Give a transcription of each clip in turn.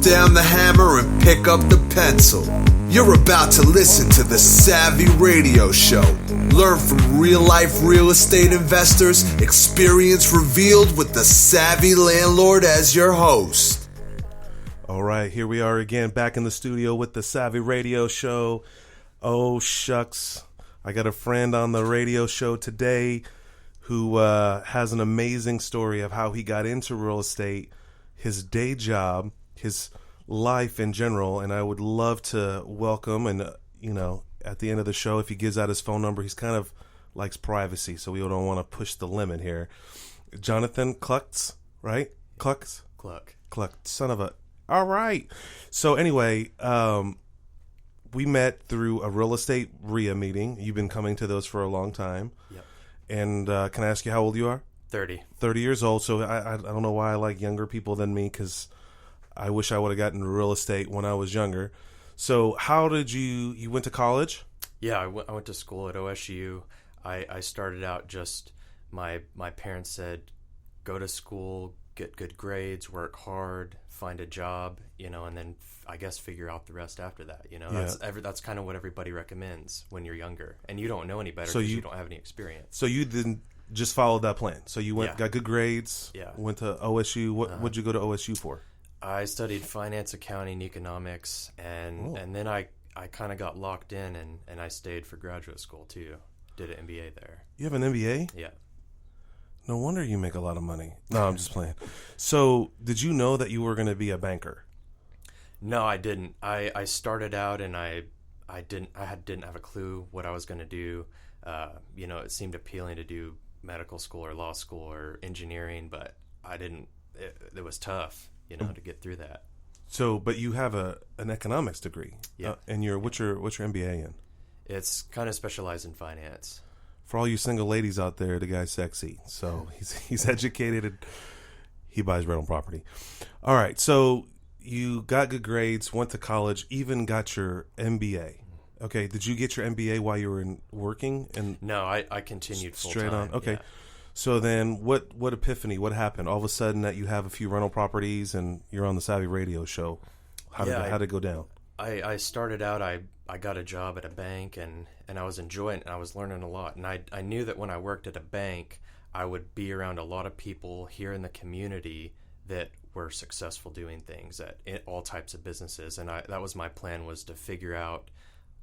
down the hammer and pick up the pencil. You're about to listen to the Savvy Radio Show. Learn from real-life real estate investors, experience revealed with the Savvy Landlord as your host. All right, here we are again, back in the studio with the Savvy Radio Show. Oh, shucks. I got a friend on the radio show today who has an amazing story of how he got into real estate, his day job, his life in general, and I would love to welcome, and at the end of the show, if he gives out his phone number, he's kind of likes privacy, so we don't want to push the limit here. Jonathan Klutz, right? Klutz? Cluck. Son of a... All right. So anyway, we met through a real estate RIA meeting. You've been coming to those for a long time. Yep. And can I ask you how old you are? 30. 30 years old. So I don't know why I like younger people than me, because I wish I would have gotten into real estate when I was younger. So how did you went to college? Yeah, I went to school at OSU. I started out just, my parents said, go to school, get good grades, work hard, find a job, and then I guess figure out the rest after that. That's kind of what everybody recommends when you're younger, and you don't know any better because you don't have any experience. So you didn't just follow that plan. So you went, got good grades, went to OSU. What'd you go to OSU for? I studied finance, accounting, economics, and then I kind of got locked in, and I stayed for graduate school too. Did an MBA there. You have an MBA? Yeah. No wonder you make a lot of money. No, I'm just playing. So, did you know that you were going to be a banker? No, I didn't. I started out and I didn't have a clue what I was going to do. It seemed appealing to do medical school or law school or engineering, but I didn't. It was tough, to get through that. So, but you have an economics degree. Yeah. And what's your MBA in? It's kind of specialized in finance. For all you single ladies out there, the guy's sexy. So he's educated and he buys rental property. All right. So you got good grades, went to college, even got your MBA. Okay. Did you get your MBA while you were working? And no, I continued full straight time. on. Okay. Yeah. So then what epiphany? What happened? All of a sudden that you have a few rental properties and you're on the Savvy Radio Show. How did it go down? I started out, I got a job at a bank and I was enjoying it and I was learning a lot. And I knew that when I worked at a bank, I would be around a lot of people here in the community that were successful doing things at all types of businesses. And that was my plan, was to figure out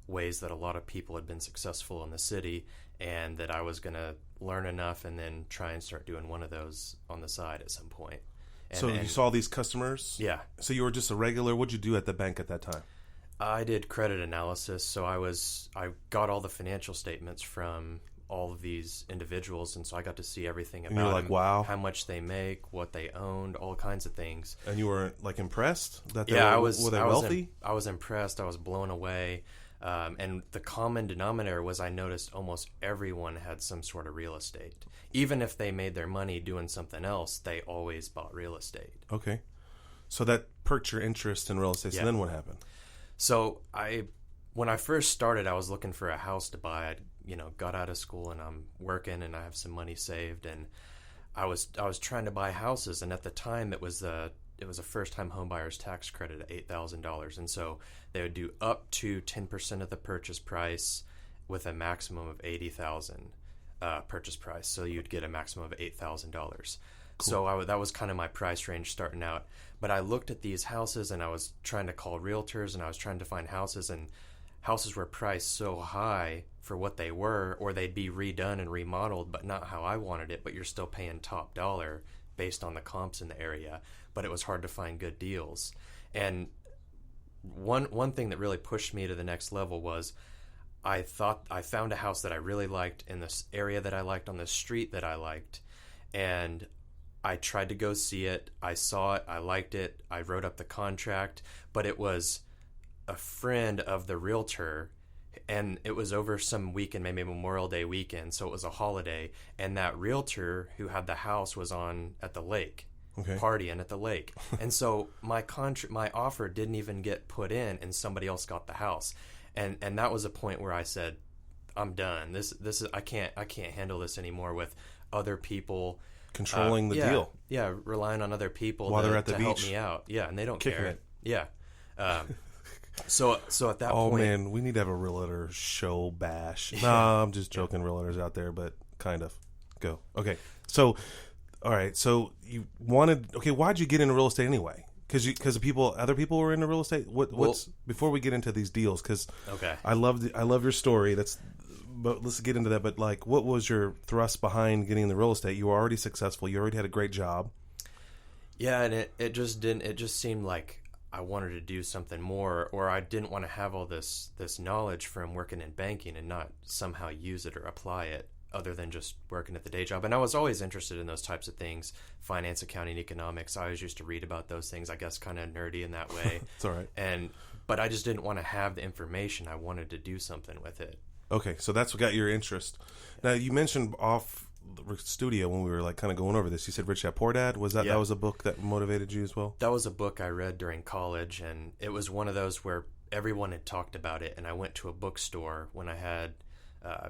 ways that a lot of people had been successful in the city, and that I was going to learn enough and then try and start doing one of those on the side at some point. So you saw these customers? Yeah. So you were just a regular. What'd you do at the bank at that time? I did credit analysis, so I got all the financial statements from all of these individuals, and so I got to see everything about you're like, them, wow, how much they make, what they owned, all kinds of things. And you were like impressed that were they wealthy? I was impressed. I was blown away. And the common denominator was I noticed almost everyone had some sort of real estate. Even if they made their money doing something else, they always bought real estate. Okay. So that perked your interest in real estate. So then what happened? So when I first started, I was looking for a house to buy. I got out of school and I'm working and I have some money saved, and I was trying to buy houses, and at the time it was a first-time homebuyer's tax credit at $8,000, and so they would do up to 10% of the purchase price with a maximum of $80,000 purchase price. So you'd get a maximum of $8,000. Cool. So that was kind of my price range starting out. But I looked at these houses and I was trying to call realtors and I was trying to find houses, and houses were priced so high for what they were, or they'd be redone and remodeled, but not how I wanted it, but you're still paying top dollar based on the comps in the area. But it was hard to find good deals. And one thing that really pushed me to the next level was I found a house that I really liked in this area that I liked, on the street that I liked, and I tried to go see it. I saw it. I liked it. I wrote up the contract, but it was a friend of the realtor, and it was over some weekend, maybe Memorial Day weekend, so it was a holiday, and that realtor who had the house was at the lake. Okay. Partying at the lake. And so my offer didn't even get put in, and somebody else got the house. And that was a point where I said, I'm done. This is I can't handle this anymore with other people controlling the deal. Yeah, relying on other people while they're at the to beach help me out. Yeah, and they don't care. Yeah. So at that point... Oh, man, we need to have a realtor show bash. No, I'm just joking, realtors out there, but kind of. Go. Okay. So, all right. So you wanted... Okay, why'd you get into real estate anyway? Because other people were into real estate? Before we get into these deals, because okay. I love your story. But let's get into that. But like, what was your thrust behind getting into real estate? You were already successful. You already had a great job. Yeah, and it just didn't. It just seemed like I wanted to do something more, or I didn't want to have all this knowledge from working in banking and not somehow use it or apply it other than just working at the day job. And I was always interested in those types of things, finance, accounting, economics. I always used to read about those things, I guess kind of nerdy in that way. It's all right. But I just didn't want to have the information. I wanted to do something with it. Okay, so that's what got your interest. Now, you mentioned off the studio when we were like kind of going over this, you said Rich Dad Poor Dad. Was that was a book that motivated you as well? That was a book I read during college, and it was one of those where everyone had talked about it, and I went to a bookstore when I had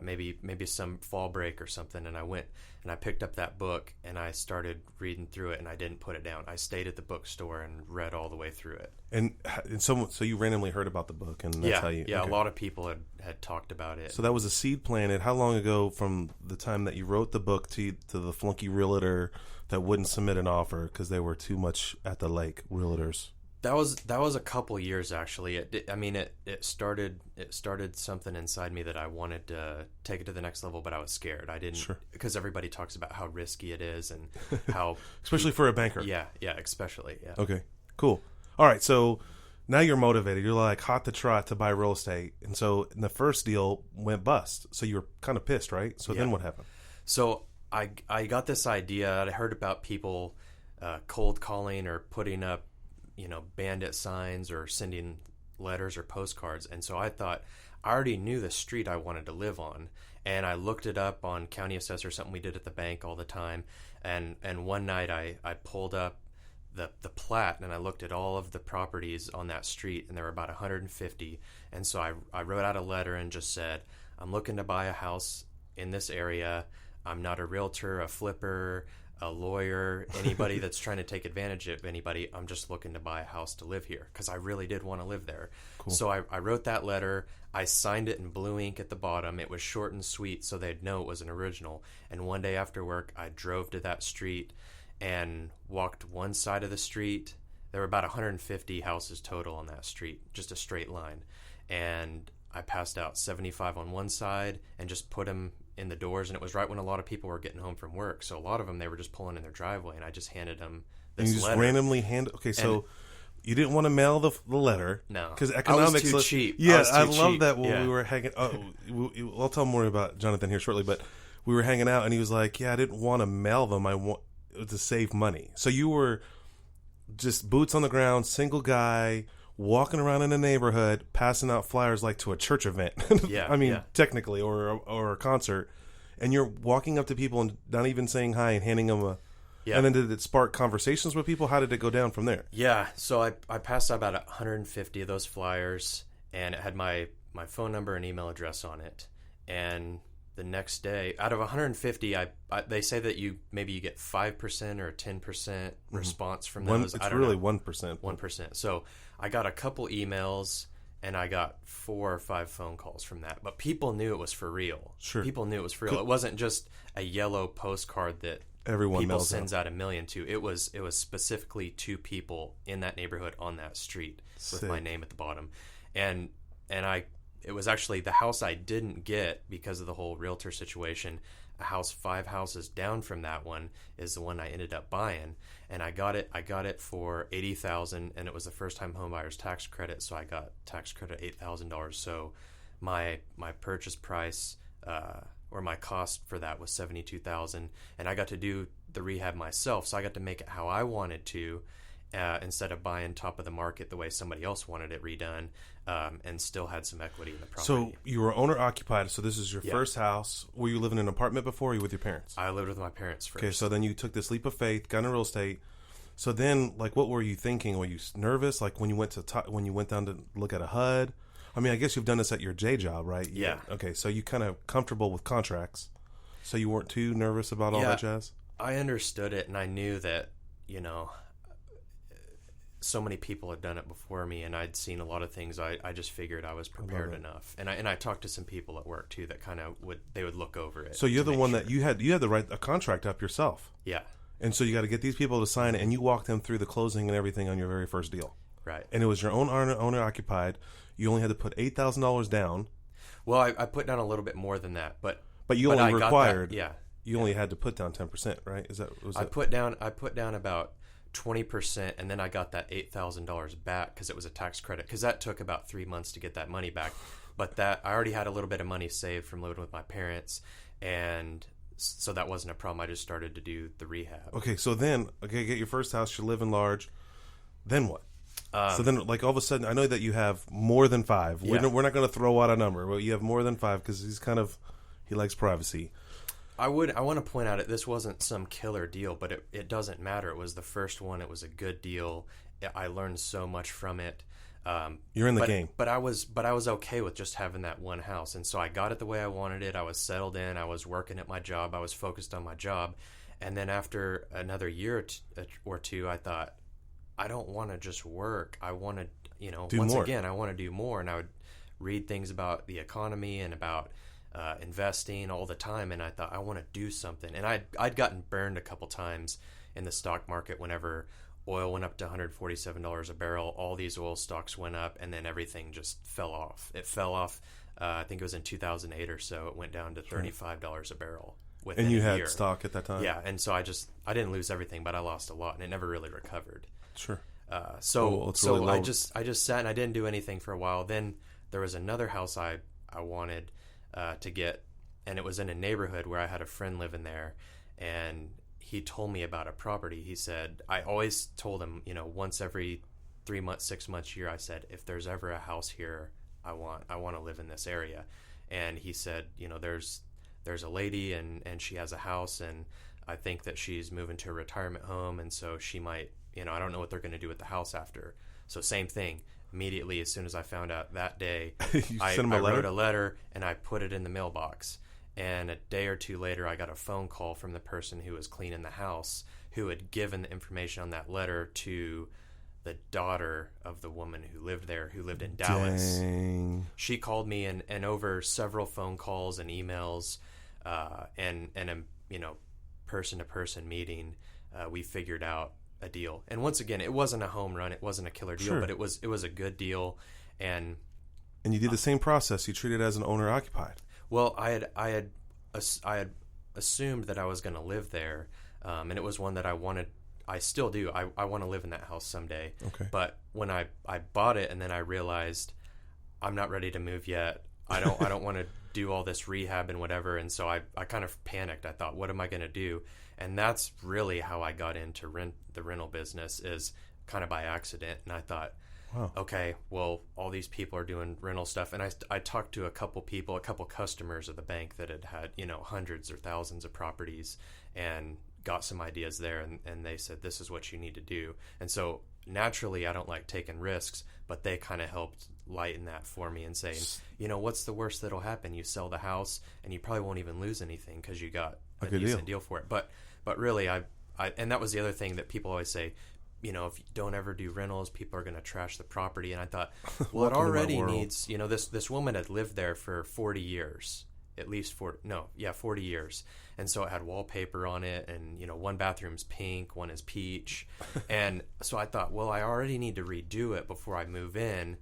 maybe some fall break or something, and I went and I picked up that book and I started reading through it, and I didn't put it down. I stayed at the bookstore and read all the way through it. And so you randomly heard about the book, and that's how you... Yeah, okay. A lot of people had talked about it. So that was a seed planted. How long ago from the time that you wrote the book to the flunky realtor that wouldn't submit an offer because they were too much at the lake, realtors? That was a couple years actually. It started something inside me that I wanted to take it to the next level, but I was scared. I didn't, because everybody talks about how risky it is and how especially for a banker. Yeah, especially. Yeah. Okay, cool. All right, so now you're motivated. You're like hot to trot to buy real estate, and so the first deal went bust. So you were kind of pissed, right? So then what happened? So I got this idea. I heard about people cold calling or putting up, bandit signs or sending letters or postcards. And so I thought, I already knew the street I wanted to live on. And I looked it up on County Assessor, something we did at the bank all the time. And one night I pulled up the plat and I looked at all of the properties on that street, and there were about 150. And so I wrote out a letter and just said, I'm looking to buy a house in this area. I'm not a realtor, a flipper, a lawyer, anybody that's trying to take advantage of anybody. I'm just looking to buy a house to live here because I really did want to live there. Cool. So I wrote that letter. I signed it in blue ink at the bottom. It was short and sweet so they'd know it was an original. And one day after work, I drove to that street and walked one side of the street. There were about 150 houses total on that street, just a straight line. And I passed out 75 on one side and just put them in the doors, and it was right when a lot of people were getting home from work. So a lot of them, they were just pulling in their driveway, and I just handed them this letter. And you just randomly Okay, so you didn't want to mail the letter. No. Because economics... I was too cheap. Yeah, I love that when we were hanging... I'll tell more about Jonathan here shortly, but we were hanging out, and he was like, I didn't want to mail them. I want to save money. So you were just boots on the ground, single guy, walking around in the neighborhood, passing out flyers like to a church event. Technically, or a concert, and you're walking up to people and not even saying hi and handing them a. Yeah. And then did it spark conversations with people? How did it go down from there? Yeah, so I passed out about 150 of those flyers, and it had my phone number and email address on it. And the next day, out of 150, they say that you get 5% or 10% response from those. It's really 1%. 1%. So I got a couple emails and I got 4 or 5 phone calls from that. But people knew it was for real. Sure. People knew it was for real. It wasn't just a yellow postcard that everyone people sends out 1 million to. It was specifically 2 people in that neighborhood on that street with my name at the bottom. And it was actually the house I didn't get because of the whole realtor situation. A house 5 houses down from that one is the one I ended up buying, and I got it for $80,000, and it was the first time home buyer's tax credit, so I got tax credit $8,000. So my purchase price or my cost for that was $72,000, and I got to do the rehab myself, so I got to make it how I wanted to. Instead of buying top of the market the way somebody else wanted it redone, and still had some equity in the property. So you were owner occupied. So this is your first house. Were you living in an apartment before, or were you with your parents? I lived with my parents first. Okay, so then you took this leap of faith, got into real estate. So then, what were you thinking? Were you nervous? When you went down to look at a HUD? I mean, I guess you've done this at your J job, right? Yeah. Okay, so you kind of comfortable with contracts, so you weren't too nervous about all that jazz. I understood it, and I knew that so many people had done it before me, and I'd seen a lot of things. I just figured I was prepared enough, and I talked to some people at work too that kind of would look over it. So you're the one that you had to write a contract up yourself. Yeah. And so you got to get these people to sign it, and you walk them through the closing and everything on your very first deal. Right. And it was your own owner occupied. You only had to put $8,000 down. Well, I put down a little bit more than that, but you only required. Yeah. You only had to put down 10%, right? I put down about 20%, and then I got that $8,000 back because it was a tax credit. Because that took about 3 months to get that money back. But that I already had a little bit of money saved from living with my parents, and so that wasn't a problem. I just started to do the rehab. Okay, so then, get your first house. You're living large. Then what? So then, like, all of a sudden, I know that you have more than 5. Yeah. We're not going to throw out a number, but you have more than 5 because he likes privacy. I want to point out that this wasn't some killer deal, but it doesn't matter. It was the first one. It was a good deal. I learned so much from it. You're in the game. But I was okay with just having that one house. And so I got it the way I wanted it. I was settled in. I was working at my job. I was focused on my job. And then after another year or two, I thought, I don't want to just work. I want to, again, I want to do more. And I would read things about the economy and about investing all the time. And I thought, I want to do something. And I'd gotten burned a couple times in the stock market whenever oil went up to $147 a barrel. All these oil stocks went up, and then everything just fell off. It fell off. I think it was in 2008 or so. It went down to $35 a barrel within a year. And you had stock at that time? Yeah, and so I didn't lose everything, but I lost a lot, and it never really recovered. Sure. So I just sat and I didn't do anything for a while. Then there was another house I wanted to get, and it was in a neighborhood where I had a friend living there, and he told me about a property. He said, I always told him, once every 3 months, 6 months, year, I said, if there's ever a house here, I want to live in this area. And he said, there's a lady and she has a house, and I think that she's moving to a retirement home, and so she might, I don't know what they're going to do with the house after. So same thing. Immediately, as soon as I found out that day, I wrote a letter and I put it in the mailbox. And a day or two later, I got a phone call from the person who was cleaning the house, who had given the information on that letter to the daughter of the woman who lived there, who lived in Dallas. Dang. She called me, and over several phone calls and emails, and a person-to-person meeting, we figured out a deal. And once again, it wasn't a home run, it wasn't a killer deal, Sure. but it was a good deal. And you did the same process. You treated it as an owner occupied. Well, I had assumed that I was going to live there, and it was one that I wanted. I still do. I want to live in that house someday. Okay. But when I bought it, and then I realized I'm not ready to move yet. I don't want to do all this rehab and whatever. And so I kind of panicked. I thought, what am I going to do? And that's really how I got into the rental business, is kind of by accident. And I thought, wow. Okay, well, all these people are doing rental stuff. And I talked to a couple customers of the bank that had hundreds or thousands of properties, and got some ideas there. And they said, this is what you need to do. And so naturally, I don't like taking risks, but they kind of helped lighten that for me and saying, what's the worst that'll happen? You sell the house and you probably won't even lose anything because you got a decent deal for it. But really, I and that was the other thing that people always say, if you don't ever do rentals, people are going to trash the property. And I thought, well, it already needs, this woman had lived there for 40 years, at least 40 years. And so it had wallpaper on it, and, one bathroom's pink, one is peach. And so I thought, well, I already need to redo it before I move in.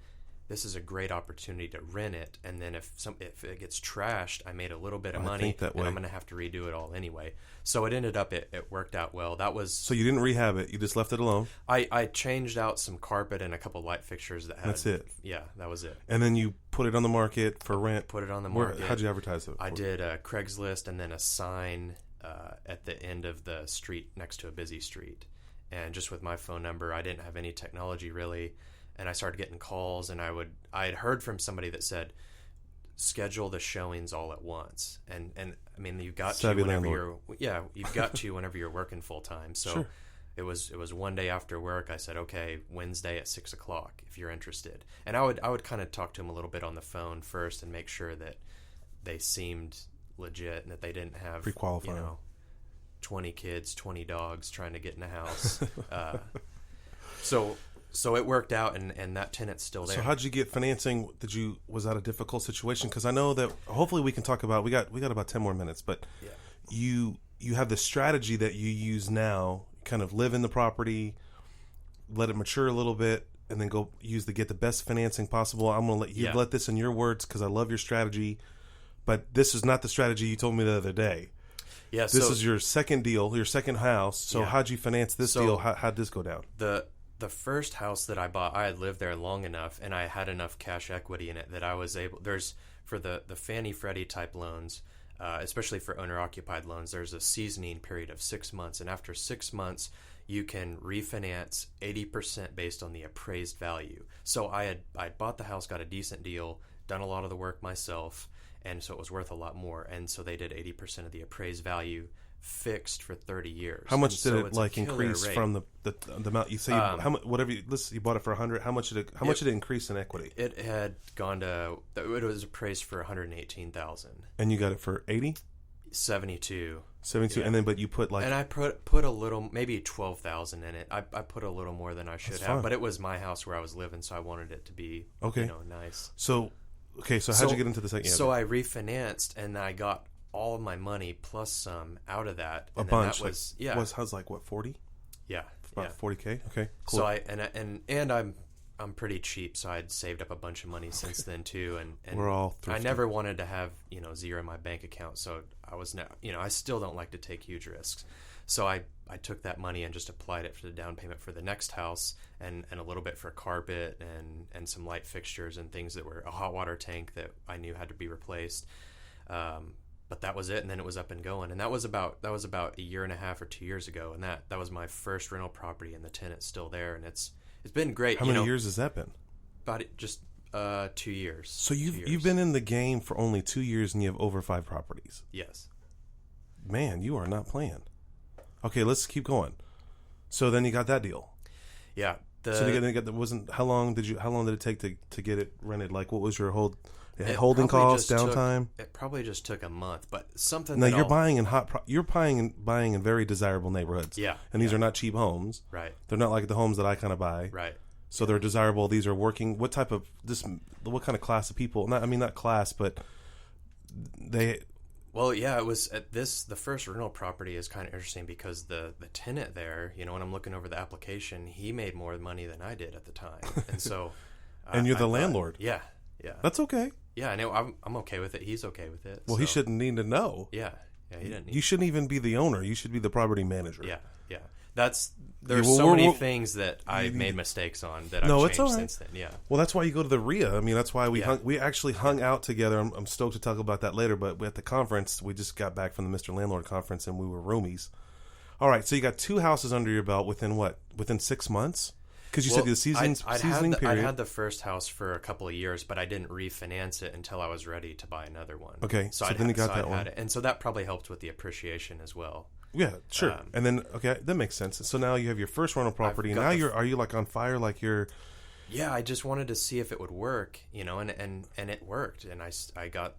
This is a great opportunity to rent it, and then if it gets trashed, I made a little bit of money, and I'm going to have to redo it all anyway. So it ended up it worked out well. That was so you didn't rehab it; you just left it alone. I changed out some carpet and a couple light fixtures that had. That's it. Yeah, that was it. And then you put it on the market for rent. Put it on the market. How'd you advertise it? I did Craigslist and then a sign at the end of the street next to a busy street, and just with my phone number. I didn't have any technology really. And I started getting calls, and I had heard from somebody that said, schedule the showings all at once. And I mean, you've got to whenever you're working full time. So sure. it was one day after work. I said, okay, Wednesday at 6:00 if you're interested. And I would kind of talk to them a little bit on the phone first and make sure that they seemed legit and that they didn't have pre-qualifying. 20 kids, 20 dogs trying to get in a house. So it worked out, and that tenant's still there. So how'd you get financing? Was that a difficult situation? Because I know that hopefully we can talk about. We got about 10 more minutes, but you have the strategy that you use now. Kind of live in the property, let it mature a little bit, and then go get the best financing possible. I'm gonna let you let this in your words because I love your strategy. But this is not the strategy you told me the other day. Yeah, this is your second deal, your second house. So how'd you finance this deal? How'd this go down? The first house that I bought, I had lived there long enough, and I had enough cash equity in it that I was able. There's for the Fannie Freddie type loans, especially for owner occupied loans. There's a seasoning period of 6 months, and after 6 months, you can refinance 80% based on the appraised value. So I bought the house, got a decent deal, done a lot of the work myself. And so it was worth a lot more. And so they did 80% of the appraised value fixed for 30 years. How much did it increase rate from the amount you say? How much? Whatever you bought it for 100. How much did it increase in equity? It had gone to. It was appraised for 118,000. And you got it for 80. 72. 72, yeah. And then but you put and I put a little, maybe 12,000 in it. I put a little more than I should have, but it was my house where I was living, so I wanted it to be nice. So how'd you get into the second? So I refinanced, and I got all of my money plus some out of that. A bunch. That was, how's like what, 40? Yeah, about 40K. Okay, cool. So I'm pretty cheap, so I'd saved up a bunch of money since then too, and we're all thrifty. I never wanted to have zero in my bank account, so I was I still don't like to take huge risks, so I took that money and just applied it for the down payment for the next house, and a little bit for carpet and some light fixtures and things that were a hot water tank that I knew had to be replaced, but that was it, and then it was up and going, and that was about a year and a half or 2 years ago, and that was my first rental property, and the tenant's still there, and it's been great. How many years has that been? About just 2 years. So you've been in the game for only 2 years and you have over 5 properties. Yes. Man, you are not playing. Okay, let's keep going. So then you got that deal. Yeah. How long did it take to get it rented? Like, what was your holding cost, downtime? It probably just took a month, but something. Now you're buying buying in very desirable neighborhoods. Yeah. And these are not cheap homes. Right. They're not like the homes that I kind of buy. Right. So they're desirable. These are working. What kind of class of people? Not class, but they. Well, yeah, it was the first rental property is kind of interesting because the tenant there, when I'm looking over the application, he made more money than I did at the time, and so. And you're the landlord. Yeah. Yeah. That's okay. Yeah, I know. I'm okay with it. He's okay with it. Well, he shouldn't need to know. Yeah. Yeah, he didn't. You shouldn't even be the owner. You should be the property manager. Yeah. Yeah. There's so many things that I made mistakes on that I've changed since then. Yeah. Well, that's why you go to the RIA. I mean, that's why we actually hung out together. I'm stoked to talk about that later. But at the conference, we just got back from the Mr. Landlord conference, and we were roomies. All right, so you got 2 houses under your belt within 6 months. Because you said the seasoning period. I had the first house for a couple of years, but I didn't refinance it until I was ready to buy another one. Okay, so then you got that one. And so that probably helped with the appreciation as well. Yeah, sure. And then, okay, that makes sense. So now you have your first rental property, and now are you like on fire? Like you're... Yeah, I just wanted to see if it would work, and it worked. And I got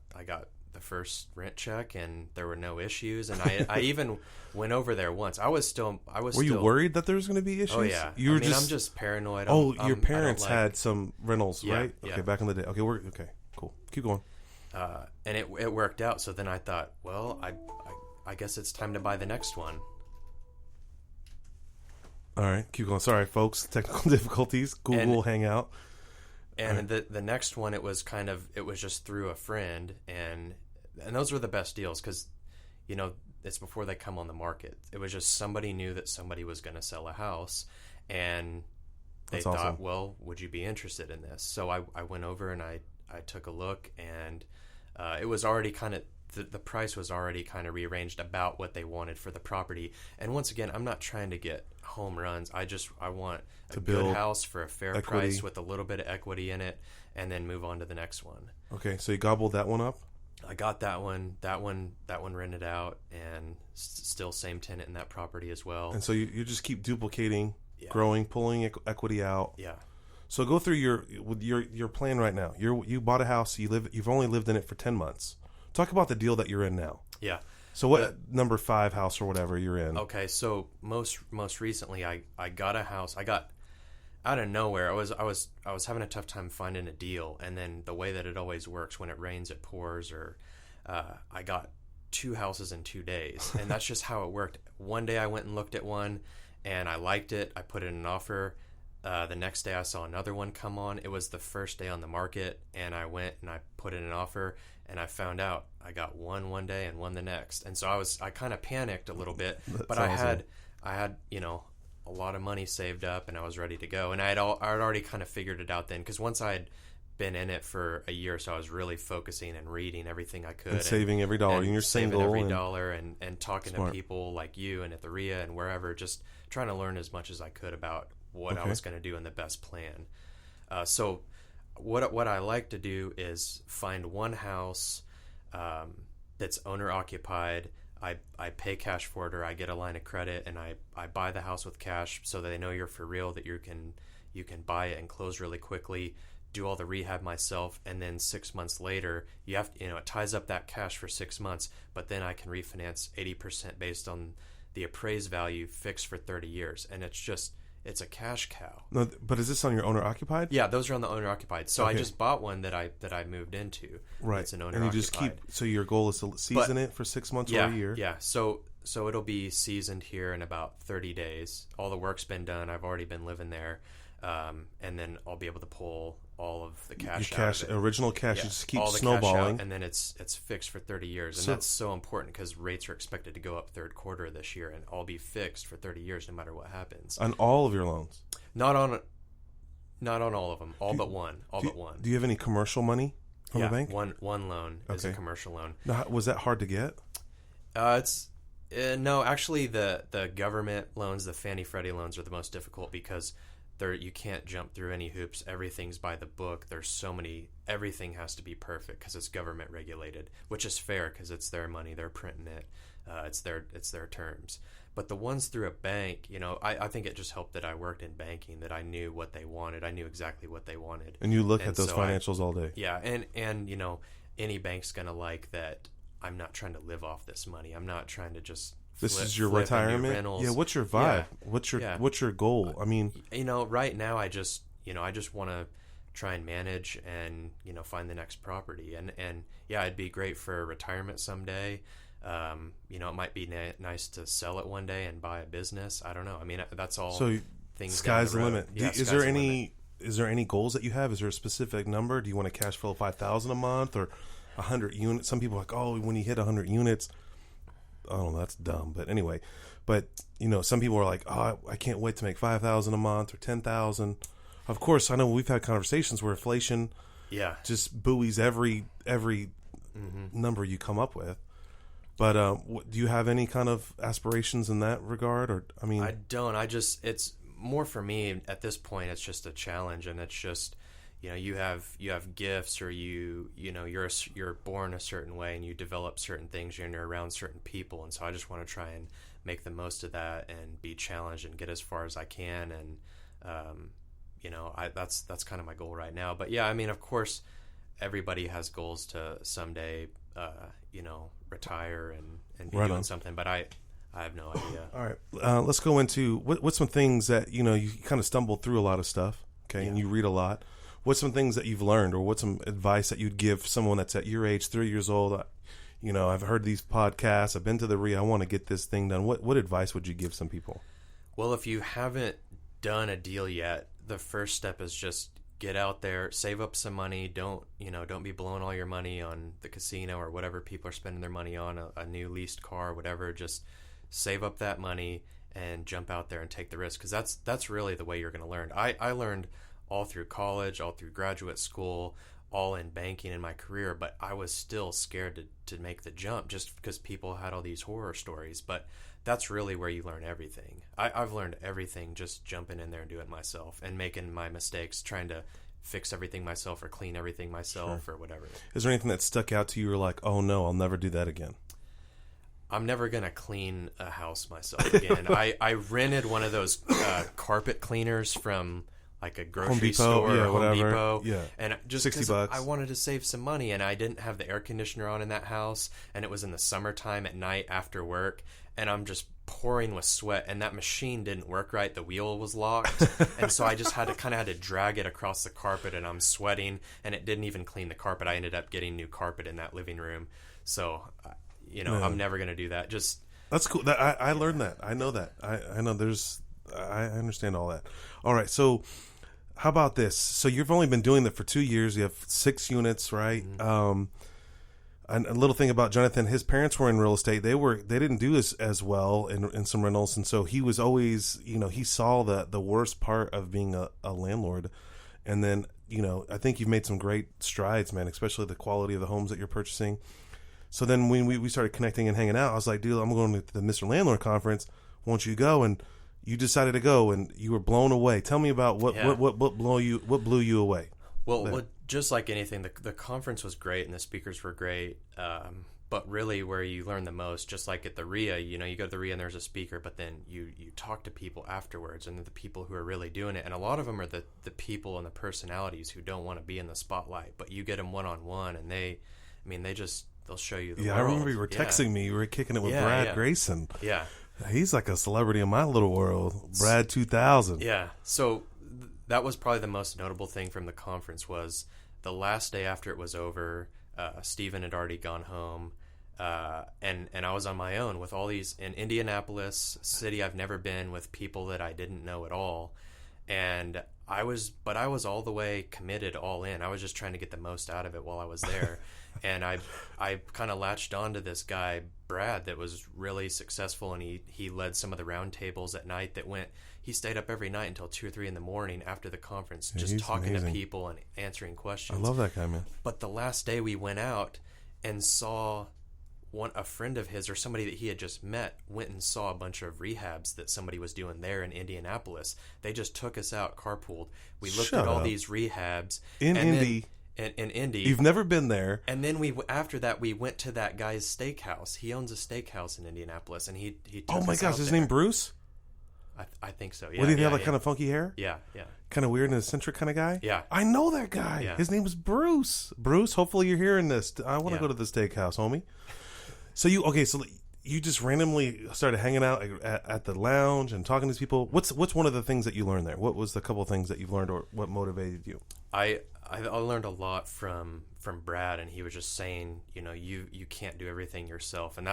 the first rent check, and there were no issues. And I even went over there once. Were you worried that there was going to be issues? Oh yeah. I'm just paranoid. Your parents had some rentals, right? Yeah. Okay, back in the day. Okay, okay, cool. Keep going. And it worked out. So then I thought, well, I guess it's time to buy the next one. All right, keep going. Sorry, folks, technical difficulties. Google Hangout. And the next one, it was just through a friend, and those were the best deals because, it's before they come on the market. It was just somebody knew that somebody was going to sell a house, and they thought, awesome. Well, would you be interested in this? So I went over and I took a look, and it was already the price was already kind of rearranged about what they wanted for the property. And once again, I'm not trying to get home runs. I want a good house for a fair price with a little bit of equity in it, and then move on to the next one. Okay, so you gobbled that one up? I got that one. That one rented out, and still same tenant in that property as well. And so you just keep duplicating, growing, pulling equity out. Yeah. So go through your plan right now. You bought a house. You've only lived in it for 10 months. Talk about the deal that you're in now. Yeah. So what number 5 house or whatever you're in? Okay, so most recently I got a house. I out of nowhere, I was having a tough time finding a deal, and then the way that it always works, when it rains, it pours, or I got 2 houses in 2 days, and that's just how it worked. One day I went and looked at one, and I liked it. I put in an offer. The next day I saw another one come on. It was the first day on the market, and I went and I put in an offer, and I found out I got one day and one the next. And so I kind of panicked a little bit, but I had a lot of money saved up, and I was ready to go. And I'd already kind of figured it out then, because once I had been in it for a year, so I was really focusing and reading everything I could, and saving every dollar. And you're single, saving every dollar, and talking to people like you and at the RIA and wherever, just trying to learn as much as I could about what I was going to do and the best plan. So what I like to do is find one house that's owner occupied. I pay cash for it, or I get a line of credit, and I buy the house with cash so that they know you're for real, that you can buy it and close really quickly, do all the rehab myself, and then 6 months later, it ties up that cash for 6 months, but then I can refinance 80% based on the appraised value, fixed for 30 years, and it's a cash cow. No, but is this on your owner occupied? Yeah, those are on the owner occupied. So I just bought one that I moved into. Right. It's an owner occupied. And you occupied. so your goal is to season it for 6 months or a year? Yeah. So it'll be seasoned here in about 30 days. All the work's been done. I've already been living there. And then I'll be able to pull all of the cash out of it. Original cash, you just keep all the snowballing. Cash out, and then it's fixed for 30 years. And that's so important, because rates are expected to go up third quarter this year, and I'll be fixed for 30 years no matter what happens. On all of your loans? Not on all of them. But one. Do you have any commercial money from the bank? One loan is a commercial loan. Now, was that hard to get? No, actually the government loans, the Fannie Freddie loans, are the most difficult, because you can't jump through any hoops. Everything's by the book. There's so many. Everything has to be perfect because it's government regulated, which is fair because it's their money. They're printing it. It's their terms. But the ones through a bank, I think it just helped that I worked in banking, that I knew what they wanted. I knew exactly what they wanted. And you look at those financials all day. Yeah, and any bank's gonna like that. I'm not trying to live off this money. I'm not trying to just. This is your retirement. Yeah. What's your vibe? Yeah. What's your goal? I mean, right now I just want to try and manage and find the next property, and yeah, it'd be great for retirement someday. It might be nice to sell it one day and buy a business. I don't know. I mean, that's all. So things. Sky's the limit. Yeah, is there any goals that you have? Is there a specific number? Do you want to cash flow 5,000 a month or 100 units? Some people are like, oh, when you hit 100 units. Oh, that's dumb. But anyway, some people are like, oh, I can't wait to make 5,000 a month or 10,000. Of course, I know we've had conversations where inflation, just buoys every number you come up with. But do you have any kind of aspirations in that regard? Or I don't. It's more for me at this point. It's just a challenge, and it's just. You have gifts, or you're born a certain way and you develop certain things, and you're around certain people, and so I just want to try and make the most of that and be challenged and get as far as I can, and that's kind of my goal right now. But yeah, of course everybody has goals to someday retire and be doing something, but I have no idea. All right, let's go into what's some things that you kind of stumbled through a lot of stuff, and you read a lot. What's some things that you've learned, or what's some advice that you'd give someone that's at your age, 3 years old? I've heard these podcasts. I've been to the RIA. I want to get this thing done. What advice would you give some people? Well, if you haven't done a deal yet, the first step is just get out there, save up some money. Don't be blowing all your money on the casino or whatever people are spending their money on, a new leased car, whatever. Just save up that money and jump out there and take the risk, because that's really the way you're going to learn. I learned all through college, all through graduate school, all in banking in my career, but I was still scared to make the jump just because people had all these horror stories. But that's really where you learn everything. I've learned everything just jumping in there and doing it myself and making my mistakes, trying to fix everything myself or clean everything myself or whatever. Is there anything that stuck out to you? You're like, oh no, I'll never do that again? I'm never going to clean a house myself again. I rented one of those carpet cleaners from like a grocery store or Home Depot. Yeah. And just $60. I wanted to save some money, and I didn't have the air conditioner on in that house, and it was in the summertime at night after work, and I'm just pouring with sweat, and that machine didn't work right. The wheel was locked, and so I just had to drag it across the carpet, and I'm sweating, and it didn't even clean the carpet. I ended up getting new carpet in that living room. So, I'm never going to do that. Just That's cool. I learned that. I know that. I know I understand all that. All right. So how about this? So you've only been doing that for 2 years. You have 6 units, right? Mm-hmm. A little thing about Jonathan, his parents were in real estate. They didn't do as well in some rentals. And so he was always, he saw the worst part of being a landlord. And then, I think you've made some great strides, man, especially the quality of the homes that you're purchasing. So then when we started connecting and hanging out, I was like, dude, I'm going to the Mr. Landlord conference. Won't you go? And you decided to go, and you were blown away. Tell me about what blew you away. Well, just like anything, the conference was great and the speakers were great. But really, where you learn the most, just like at the RIA, you go to the RIA and there's a speaker, but then you talk to people afterwards, and they're the people who are really doing it. And a lot of them are the people and the personalities who don't want to be in the spotlight, but you get them one-on-one, and they'll show you the world. I remember you were texting me. You were kicking it with Brad Grayson. Yeah. He's like a celebrity in my little world. Brad 2000. Yeah. So that was probably the most notable thing from the conference was the last day after it was over, Stephen had already gone home, and I was on my own with all these in Indianapolis, city I've never been, with people that I didn't know at all. And I was all the way committed, all in. I was just trying to get the most out of it while I was there. And I kind of latched on to this guy, Brad, that was really successful, and he led some of the round tables at night he stayed up every night until 2 or 3 in the morning after the conference, just talking to people and answering questions. I love that guy, man. But the last day we went out and saw a friend of his, or somebody that he had just met, went and saw a bunch of rehabs that somebody was doing there in Indianapolis. They just took us out, carpooled. We looked at all these rehabs. In Indy. In Indy. You've never been there. And then after that, we went to that guy's steakhouse. He owns a steakhouse in Indianapolis, and he took Oh my us gosh, out his there. name Bruce? I think so, yeah. What, did he have like kind of funky hair? Yeah. Kind of weird and eccentric kind of guy? Yeah. I know that guy. Yeah. His name is Bruce. Bruce, hopefully you're hearing this. I want to go to the steakhouse, homie. So you just randomly started hanging out at the lounge and talking to these people. What's one of the things that you learned there? What was the couple of things that you've learned, or what motivated you? I learned a lot from Brad, and he was just saying, you can't do everything yourself, and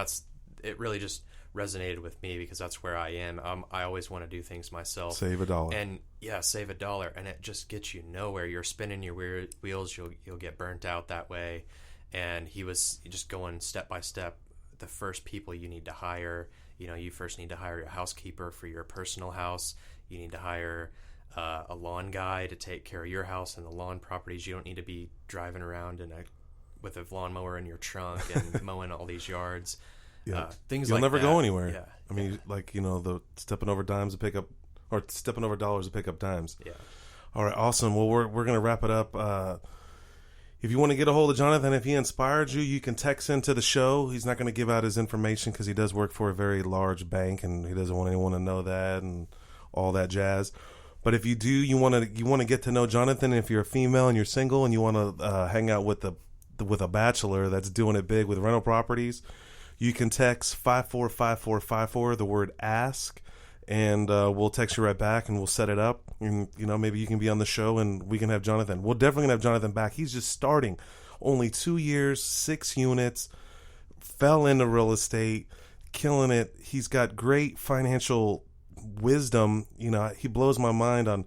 it really just resonated with me because that's where I am. I always want to do things myself. Save $1. And save $1, and it just gets you nowhere. You're spinning your wheels. You'll get burnt out that way. And he was just going step by step. The first people you need to hire, you first need to hire a housekeeper for your personal house. You need to hire a lawn guy to take care of your house and the lawn properties. You don't need to be driving around with a lawnmower in your trunk and mowing all these yards. Yeah. Things You'll like never that. go anywhere. Yeah. I mean, the stepping over dimes to pick up, or stepping over dollars to pick up dimes. Yeah. All right, awesome. Well, we're going to wrap it up. If you want to get a hold of Jonathan, if he inspired you, you can text into the show. He's not going to give out his information because he does work for a very large bank, and he doesn't want anyone to know that and all that jazz. But if you do, you want to get to know Jonathan. If you're a female and you're single and you want to hang out with a bachelor that's doing it big with rental properties, you can text 545454, the word ask, and we'll text you right back, and we'll set it up. And maybe you can be on the show, and we can have Jonathan. We're definitely gonna have Jonathan back. He's just starting, only 2 years, 6 units, fell into real estate, killing it. He's got great financial wisdom. He blows my mind on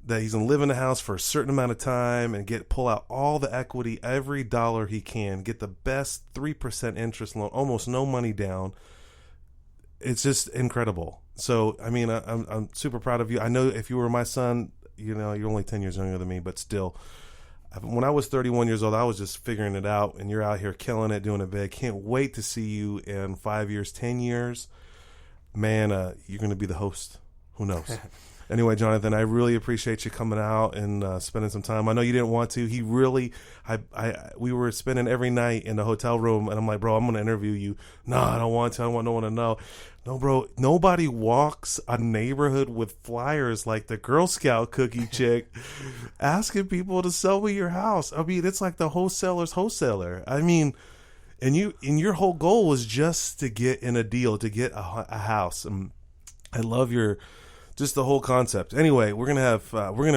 that. He's gonna live in the house for a certain amount of time and pull out all the equity, every dollar he can, get the best 3% interest loan, almost no money down. It's just incredible. So, I mean, I'm super proud of you. I know if you were my son, you're only 10 years younger than me, but still, when I was 31 years old, I was just figuring it out, and you're out here killing it, doing it big. Can't wait to see you in 5 years, 10 years. Man, you're going to be the host. Who knows? Anyway, Jonathan, I really appreciate you coming out and spending some time. I know you didn't want to. We were spending every night in the hotel room, and I'm like, bro, I'm going to interview you. No, I don't want to. I don't want no one to know. No, bro, nobody walks a neighborhood with flyers like the Girl Scout cookie chick asking people to sell me your house. I mean, it's like the wholesaler's wholesaler. I mean, And your whole goal was just to get in a deal, to get a house. And I love just the whole concept. Anyway, we're gonna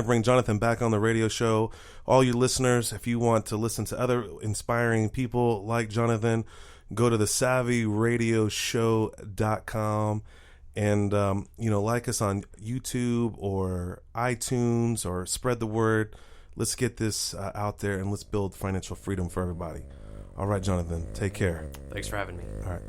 bring Jonathan back on the radio show. All you listeners, if you want to listen to other inspiring people like Jonathan, go to the SavvyRadioShow.com and like us on YouTube or iTunes, or spread the word. Let's get this out there, and let's build financial freedom for everybody. All right, Jonathan, take care. Thanks for having me. All right.